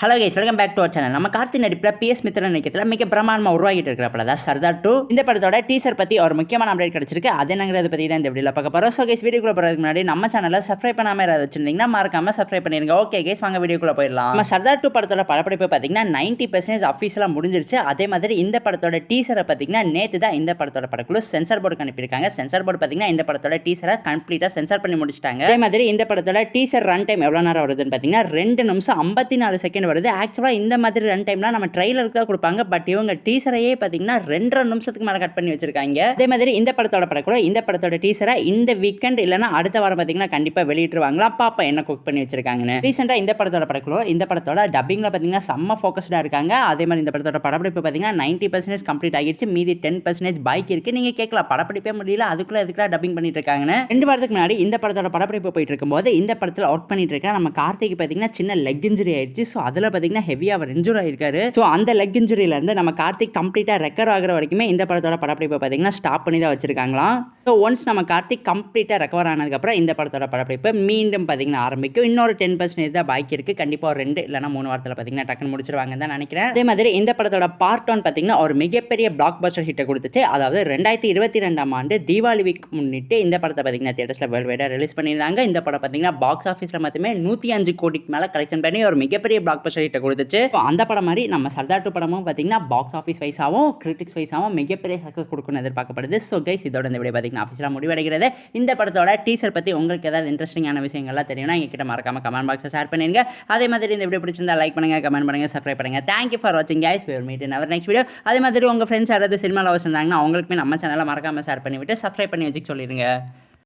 Hello guys, welcome back to our channel. நம்ம கார்த்தி நடிப்பில் PS Mithran நடிக்கிறதுல மிக பிரமாண்டமாக உருவாகிட்டு இருக்கிறப்பல தான் சர்தார் 2 இந்த படத்தோட டீசர் பற்றி ஒரு முக்கியமான அப்டேட் கிடைச்சிருக்கு. அது என்னங்கிறத பற்றி தான் இந்த வீடியோவில் பார்க்க போகிறோம். ஸோ கைஸ், வீடியோக்குள்ள போகிறதுக்கு முன்னாடி நம்ம சேனலை சப்ஸ்கிரைப் பண்ணாமல் யாராவது வச்சிருந்தீங்கன்னா மறக்காம சப்ஸ்கிரைப் பண்ணிருங்க. ஓகே கைஸ், வாங்க வீடியோக்குள்ள போயிடலாம். நம்ம சர்தார் 2 படத்தோட படப்பிடிப்பு பார்த்தீங்கன்னா 90% அஃபீஷியலாக முடிஞ்சிருச்சு. அதே மாதிரி இந்த படத்தோட டீசரை பார்த்தீங்கன்னா நேற்று தான் இந்த படத்தோட படக்குழு சென்சார் போர்டுக்கு அனுப்பியிருக்காங்க. சென்சார் போர்டு பார்த்தீங்கன்னா இந்த படத்தோட டீசரை கம்ப்ளீட்டாக சென்சார் பண்ணி முடிச்சிட்டாங்க. அதே மாதிரி இந்த படத்தோட டீசர் ரன் டைம் எவ்வளோ நேரம் வருதுன்னு பார்த்தீங்கன்னா 2 நிமிஷம் 54 செகண்ட் வருது. ஆக்சுவலாக இந்த மாதிரி ரன் டைம்லாம் நம்ம ட்ரைலருக்கு தான் கொடுப்பாங்க. பட் இவங்க டீசரையே பார்த்தீங்கன்னா 2.5 நிமிஷத்துக்கு மேலே கட் பண்ணி வச்சிருக்காங்க. அதே மாதிரி இந்த படத்தோட படக்குழு இந்த படத்தோட டீசரை இந்த வீக்கெண்ட் இல்லைனா அடுத்த வாரம் பார்த்தீங்கன்னா கண்டிப்பாக வெளியிட்டுருவாங்களா. பாப்பா என்ன குக் பண்ணி வச்சிருக்காங்கன்னு. ரீசெண்டாக இந்த படத்தோட படக்குழு இந்த படத்தோட டப்பிங்கில் பார்த்தீங்கன்னா செம்ம ஃபோக்கஸ்டாக இருக்காங்க. அதே மாதிரி இந்த படத்தோட படப்பிடிப்பு பார்த்தீங்கன்னா 90% கம்ப்ளீட் ஆகிடுச்சு. மீதி 10% பைக் இருக்கு. நீங்கள் கேட்கலாம், படப்பிடிப்பே முடியல, அதுக்குள்ள எதுக்குலாம் டப்பிங் பண்ணிட்டு இருக்காங்கன்னு. 2 வாரத்துக்கு முன்னாடி இந்த படத்தோட படப்பிடிப்பு போயிட்டு இருக்கும்போது இந்த படத்தில் ஒர்க் பண்ணிட்டு இருக்க நம்ம கார்த்திக் பார்த்தீங்கன்னா சின்ன லெக் இன்ஜுரி ஆயிடுச்சு. ஸோ அதில் பார்த்தீங்கன்னா ஹெவியாக அவர் இன்ஜூர் ஆயிருக்காரு. ஸோ அந்த லெக் இன்ஜுரியில இருந்து நம்ம கார்த்திக் கம்ப்ளீட்டாக ரெக்கவர் ஆகிற வரைக்குமே இந்த படத்தோட படப்பிடிப்பு பார்த்தீங்கன்னா ஸ்டாப் பண்ணி தான் வச்சிருக்காங்களாம். ஸோ ஒன்ஸ் நம்ம கார்த்திக் கம்ப்ளீட்டாக ரெக்கவர் ஆனதுக்கப்புறம் இந்த படத்தோட படப்பிடிப்பு மீண்டும் பார்த்தீங்கன்னா ஆரம்பிக்கும். இன்னொரு 10% தான் பாக்கி இருக்குது. கண்டிப்பாக ஒரு 2 இல்லைனா 3 வாரத்தில் பார்த்தீங்கன்னா டக்குன்னு முடிச்சிருவாங்கன்னு தான் நினைக்கிறேன். அதே மாதிரி இந்த படத்தோட பார்ட் 1 பார்த்தீங்கன்னா ஒரு மிகப்பெரிய பிளாக் பஸ்டர் ஹிட்டை கொடுத்துச்சு. அதாவது 2022ஆம் ஆண்டு தீபாவளி வீக் முன்னிட்டு இந்த படத்தை பார்த்தீங்கன்னா தியேட்டர்ஸில் வேர்ல்டு வைடாக ரிலீஸ் பண்ணியிருந்தாங்க. இந்த படம் பார்த்தீங்கன்னா பாக்ஸ் ஆஃபீஸில் மட்டுமே 105 கோடிக்கு மேலே கலெக்ஷன் பண்ணி ஒரு மிகப்பெரிய பிளாக் பஸ்டர் ஹிட்டை கொடுத்துச்சு. அந்த படம் மாதிரி நம்ம சர்தார் 2 படமும் பார்த்தீங்கன்னா பாக்ஸ் ஆஃபீஸ் வைஸாகவும் கிரிட்டிக்ஸ் வைஸாகவும் மிகப்பெரிய சக்ஸஸ் கொடுக்கணும்னு எதிர்பார்க்கப்படுது. ஸோ கைஸ், இதோட இந்த வீடியோ பார்த்தீங்கன்னா ஆஃபீஸில் முடிவடைகிறது. இந்த படத்தோட டீசர் பற்றி உங்களுக்கு ஏதாவது இன்ட்ரெஸ்டிங்கான விஷயங்கள்லாம் தெரியும்னா எங்ககிட்ட மறக்காம கமெண்ட் பாக்ஸில் ஷேர் பண்ணிருங்க. அதே மாதிரி இந்த வீடியோ பிடிச்சிருந்தா லைக் பண்ணுங்க, கமெண்ட் பண்ணுங்க, சப்ஸ்கிரைப் பண்ணுங்க. தேங்க்யூ ஃபார் வாட்சிங் guys. we will meet in our next video. அதே மாதிரி உங்கள் ஃப்ரெண்ட்ஸ் யாராவது சினிமா லவர்ஸ் இருந்தாங்கன்னா அவங்களுக்குமே நம்ம சேனலை மறக்காம ஷேர் பண்ணிவிட்டு சப்ஸ்கிரைப் பண்ணி வச்சுக்க சொல்லிடுங்க.